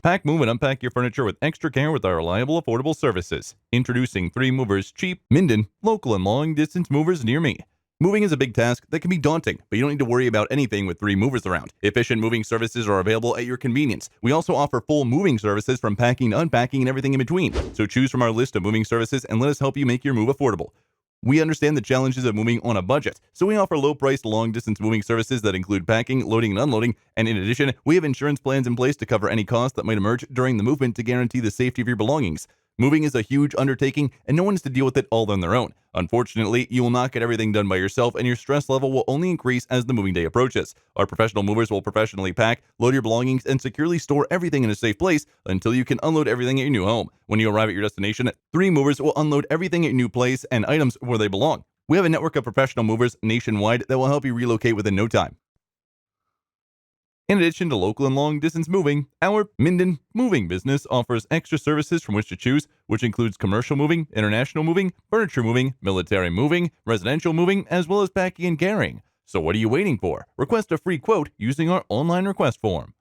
Pack, move, and unpack your furniture with extra care with our reliable, affordable services. Introducing 3 Movers Cheap, Minden, local and long-distance movers near me. Moving is a big task that can be daunting, but you don't need to worry about anything with 3 movers around. Efficient moving services are available at your convenience. We also offer full moving services from packing to unpacking and everything in between. So choose from our list of moving services and let us help you make your move affordable. We understand the challenges of moving on a budget, so we offer low-priced, long-distance moving services that include packing, loading, and unloading, and in addition, we have insurance plans in place to cover any costs that might emerge during the movement to guarantee the safety of your belongings. Moving is a huge undertaking, and no one has to deal with it all on their own. Unfortunately, you will not get everything done by yourself, and your stress level will only increase as the moving day approaches. Our professional movers will professionally pack, load your belongings, and securely store everything in a safe place until you can unload everything at your new home. When you arrive at your destination, 3 movers will unload everything at your new place and items where they belong. We have a network of professional movers nationwide that will help you relocate within no time. In addition to local and long-distance moving, our Minden moving business offers extra services from which to choose, which includes commercial moving, international moving, furniture moving, military moving, residential moving, as well as packing and carrying. So what are you waiting for? Request a free quote using our online request form.